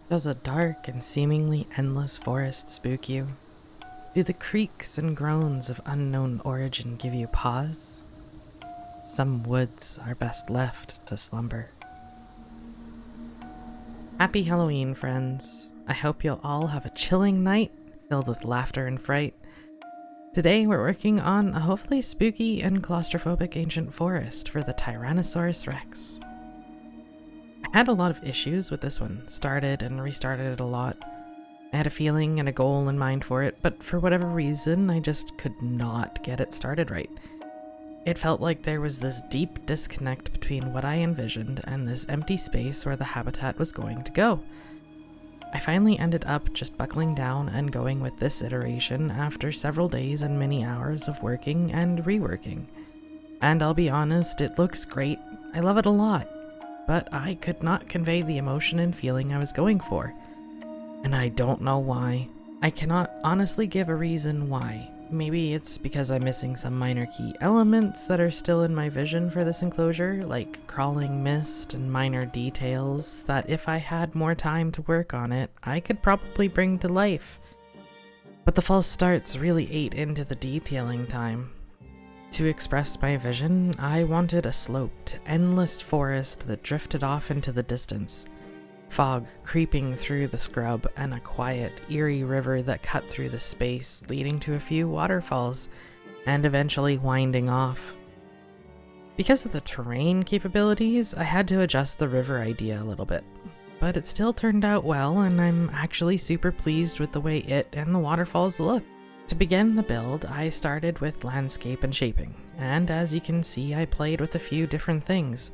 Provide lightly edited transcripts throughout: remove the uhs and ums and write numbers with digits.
Does a dark and seemingly endless forest spook you? Do the creaks and groans of unknown origin give you pause? Some woods are best left to slumber. Happy Halloween, friends. I hope you'll all have a chilling night filled with laughter and fright. Today we're working on a hopefully spooky and claustrophobic ancient forest for the Tyrannosaurus Rex. I had a lot of issues with this one, started and restarted it a lot. I had a feeling and a goal in mind for it, but for whatever reason I just could not get it started right. It felt like there was this deep disconnect between what I envisioned and this empty space where the habitat was going to go. I finally ended up just buckling down and going with this iteration after several days and many hours of working and reworking. And I'll be honest, it looks great. I love it a lot. But I could not convey the emotion and feeling I was going for. And I don't know why. I cannot honestly give a reason why. Maybe it's because I'm missing some minor key elements that are still in my vision for this enclosure, like crawling mist and minor details that if I had more time to work on it, I could probably bring to life. But the false starts really ate into the detailing time. To express my vision, I wanted a sloped, endless forest that drifted off into the distance. Fog creeping through the scrub and a quiet, eerie river that cut through the space, leading to a few waterfalls, and eventually winding off. Because of the terrain capabilities, I had to adjust the river idea a little bit. But it still turned out well, and I'm actually super pleased with the way it and the waterfalls look. To begin the build, I started with landscape and shaping, and as you can see, I played with a few different things,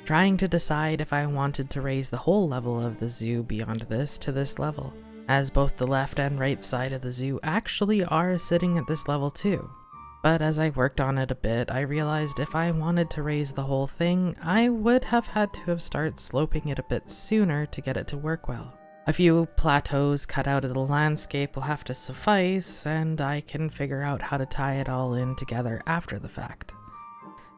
trying to decide if I wanted to raise the whole level of the zoo beyond this to this level, as both the left and right side of the zoo actually are sitting at this level too. But as I worked on it a bit, I realized if I wanted to raise the whole thing, I would have had to have started sloping it a bit sooner to get it to work well. A few plateaus cut out of the landscape will have to suffice, and I can figure out how to tie it all in together after the fact.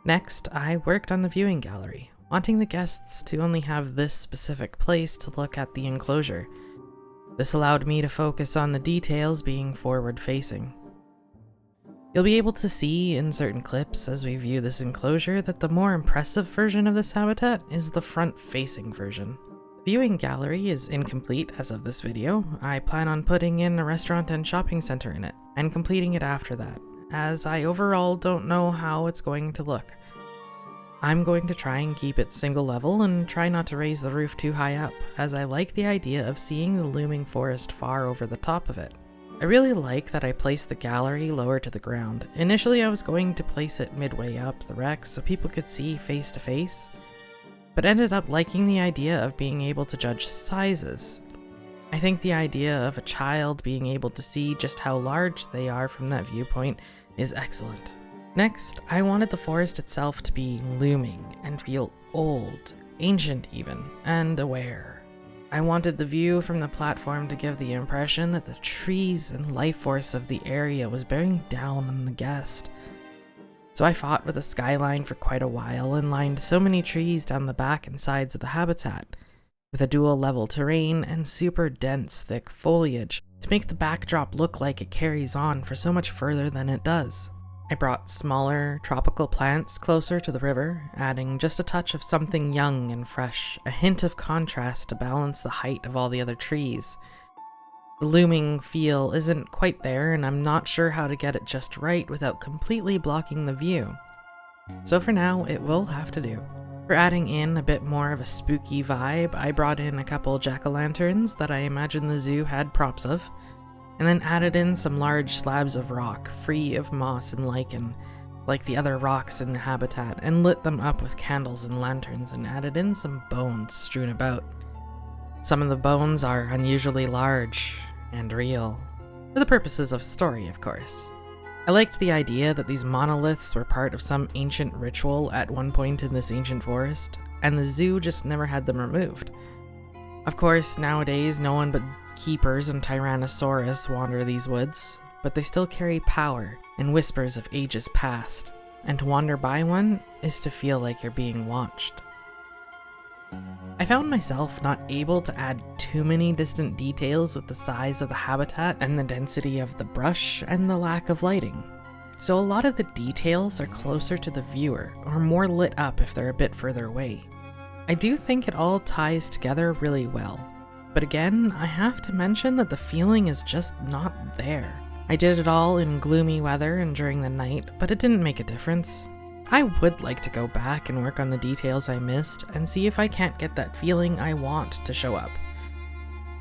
Next, I worked on the viewing gallery, wanting the guests to only have this specific place to look at the enclosure. This allowed me to focus on the details being forward-facing. You'll be able to see in certain clips as we view this enclosure that the more impressive version of this habitat is the front-facing version. Viewing gallery is incomplete as of this video. I plan on putting in a restaurant and shopping center in it, and completing it after that, as I overall don't know how it's going to look. I'm going to try and keep it single level and try not to raise the roof too high up, as I like the idea of seeing the looming forest far over the top of it. I really like that I placed the gallery lower to the ground. Initially I was going to place it midway up the Rex so people could see face to face, but ended up liking the idea of being able to judge sizes. I think the idea of a child being able to see just how large they are from that viewpoint is excellent. Next, I wanted the forest itself to be looming and feel old, ancient even, and aware. I wanted the view from the platform to give the impression that the trees and life force of the area was bearing down on the guest. So I fought with a skyline for quite a while and lined so many trees down the back and sides of the habitat, with a dual level terrain and super dense thick foliage to make the backdrop look like it carries on for so much further than it does. I brought smaller tropical plants closer to the river, adding just a touch of something young and fresh, a hint of contrast to balance the height of all the other trees. The looming feel isn't quite there, and I'm not sure how to get it just right without completely blocking the view. So for now, it will have to do. For adding in a bit more of a spooky vibe, I brought in a couple jack-o'-lanterns that I imagine the zoo had props of, and then added in some large slabs of rock, free of moss and lichen, like the other rocks in the habitat, and lit them up with candles and lanterns, and added in some bones strewn about. Some of the bones are unusually large and real, for the purposes of story, of course. I liked the idea that these monoliths were part of some ancient ritual at one point in this ancient forest, and the zoo just never had them removed. Of course, nowadays no one but keepers and Tyrannosaurus wander these woods, but they still carry power and whispers of ages past, and to wander by one is to feel like you're being watched. I I found myself not able to add too many distant details with the size of the habitat and the density of the brush and the lack of lighting. So a lot of the details are closer to the viewer, or more lit up if they're a bit further away. I do think it all ties together really well. But again, I have to mention that the feeling is just not there. I did it all in gloomy weather and during the night, but it didn't make a difference. I would like to go back and work on the details I missed and see if I can't get that feeling I want to show up.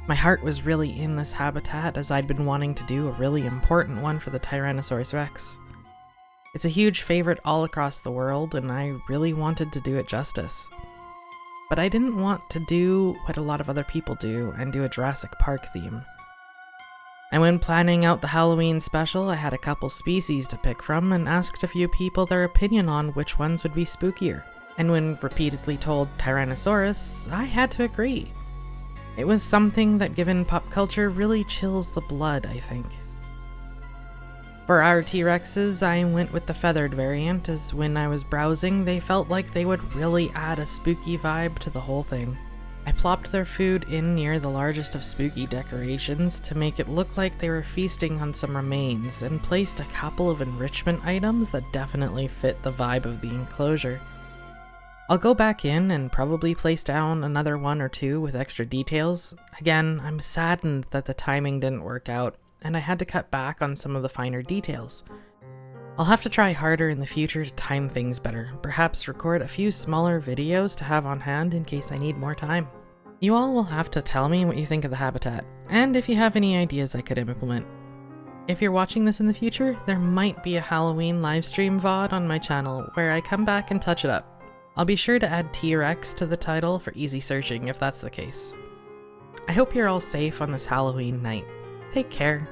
My heart was really in this habitat as I'd been wanting to do a really important one for the Tyrannosaurus Rex. It's a huge favorite all across the world and I really wanted to do it justice. But I didn't want to do what a lot of other people do and do a Jurassic Park theme. And when planning out the Halloween special, I had a couple species to pick from and asked a few people their opinion on which ones would be spookier. And when repeatedly told Tyrannosaurus, I had to agree. It was something that, given pop culture, really chills the blood, I think. For our T-Rexes, I went with the feathered variant, as when I was browsing, they felt like they would really add a spooky vibe to the whole thing. I plopped their food in near the largest of spooky decorations to make it look like they were feasting on some remains, and placed a couple of enrichment items that definitely fit the vibe of the enclosure. I'll go back in and probably place down another one or two with extra details. Again, I'm saddened that the timing didn't work out, and I had to cut back on some of the finer details. I'll have to try harder in the future to time things better, perhaps record a few smaller videos to have on hand in case I need more time. You all will have to tell me what you think of the habitat, and if you have any ideas I could implement. If you're watching this in the future, there might be a Halloween livestream VOD on my channel where I come back and touch it up. I'll be sure to add T-Rex to the title for easy searching if that's the case. I hope you're all safe on this Halloween night. Take care.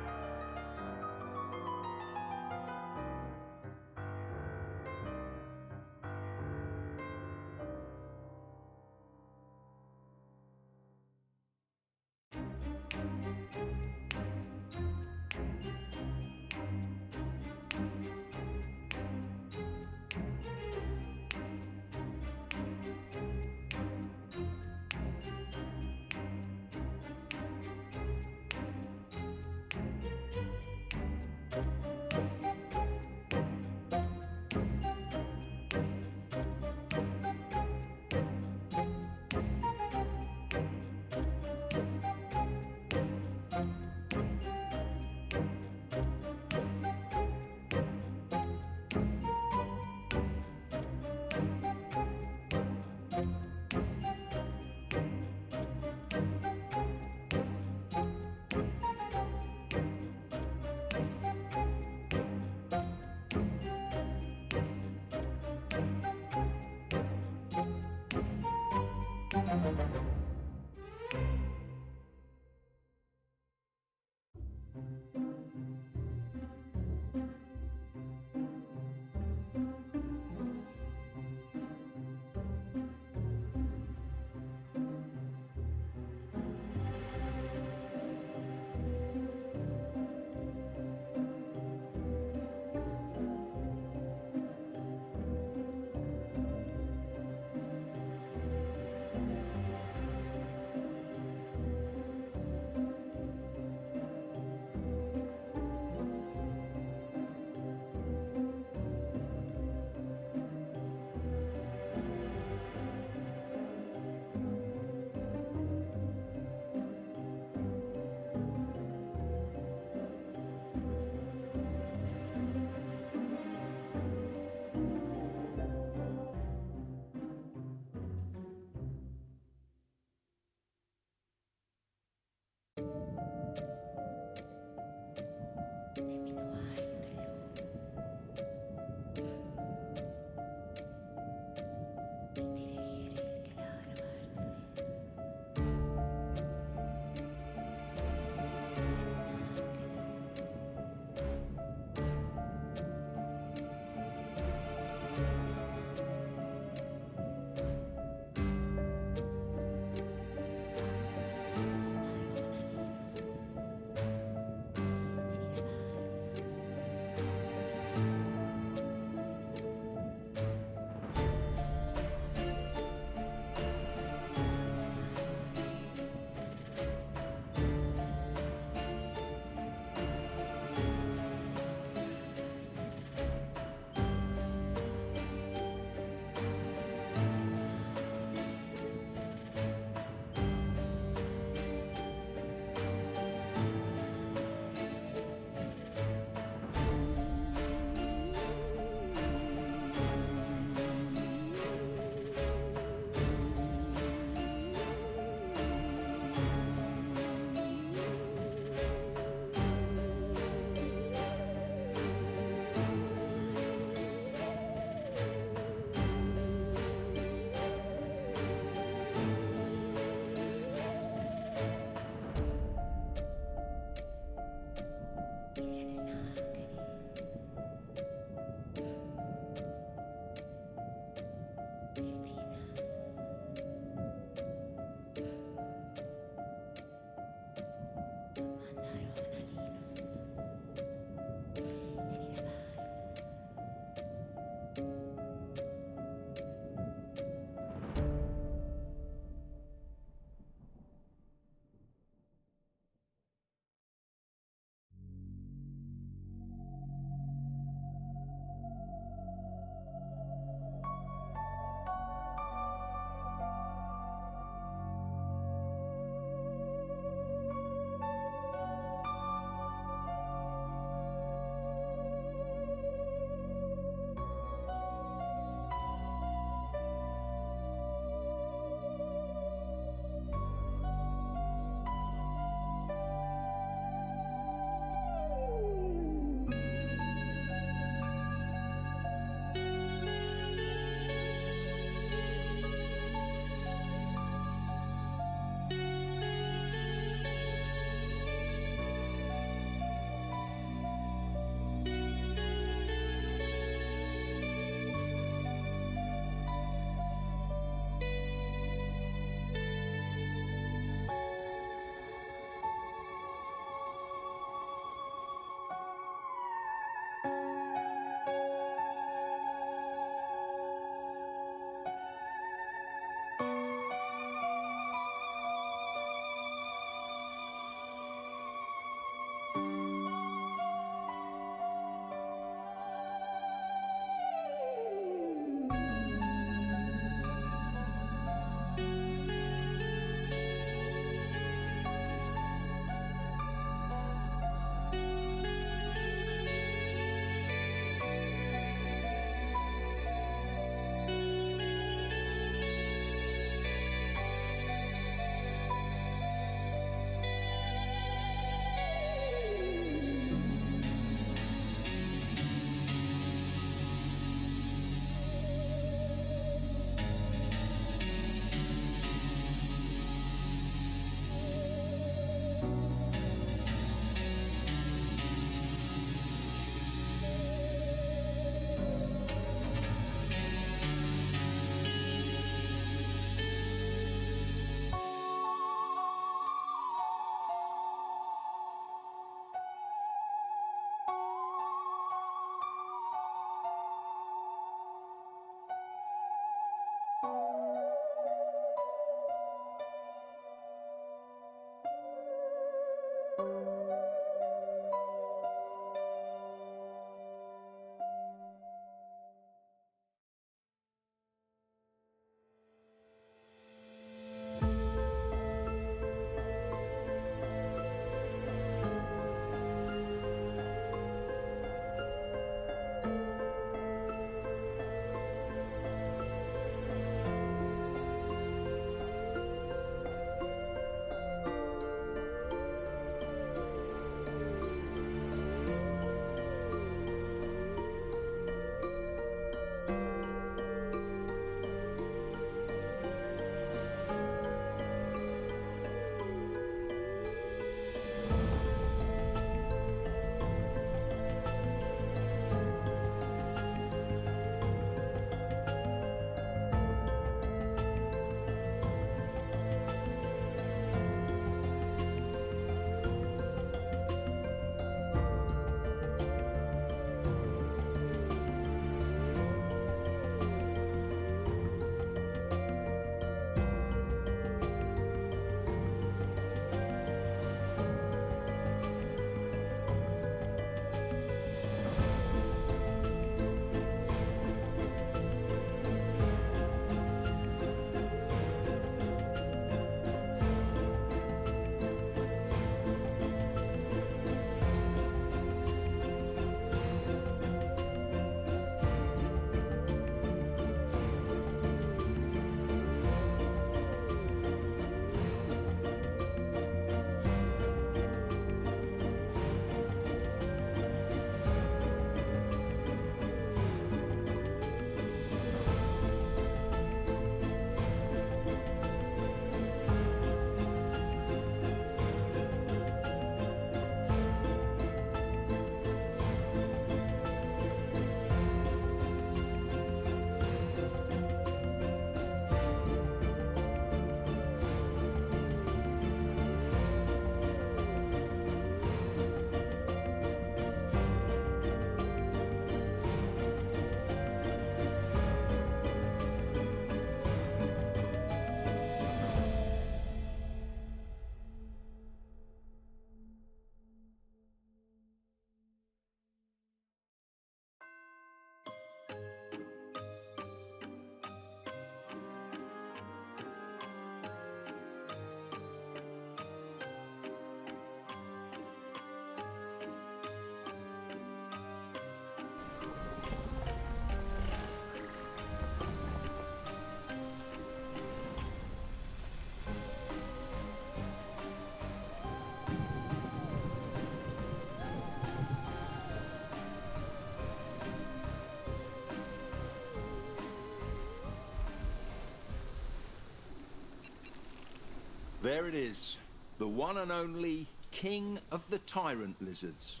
There it is, the one and only king of the tyrant lizards.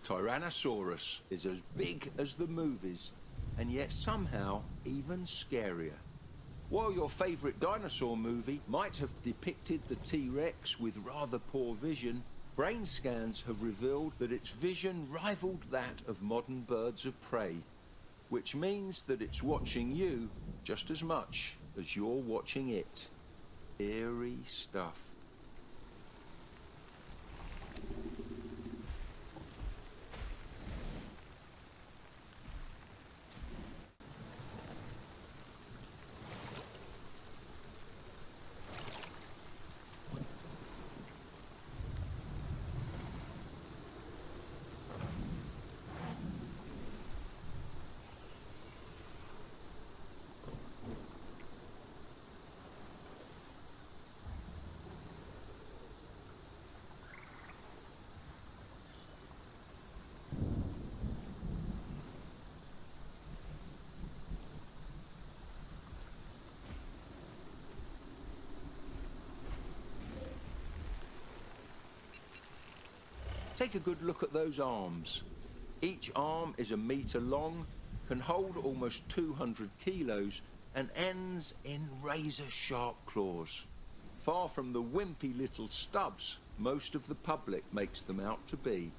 Tyrannosaurus is as big as the movies, and yet somehow even scarier. While your favourite dinosaur movie might have depicted the T-Rex with rather poor vision, brain scans have revealed that its vision rivaled that of modern birds of prey, which means that it's watching you just as much as you're watching it. Eerie stuff. Take a good look at those arms. Each arm is a metre long, can hold almost 200 kilos, and ends in razor-sharp claws. Far from the wimpy little stubs most of the public makes them out to be.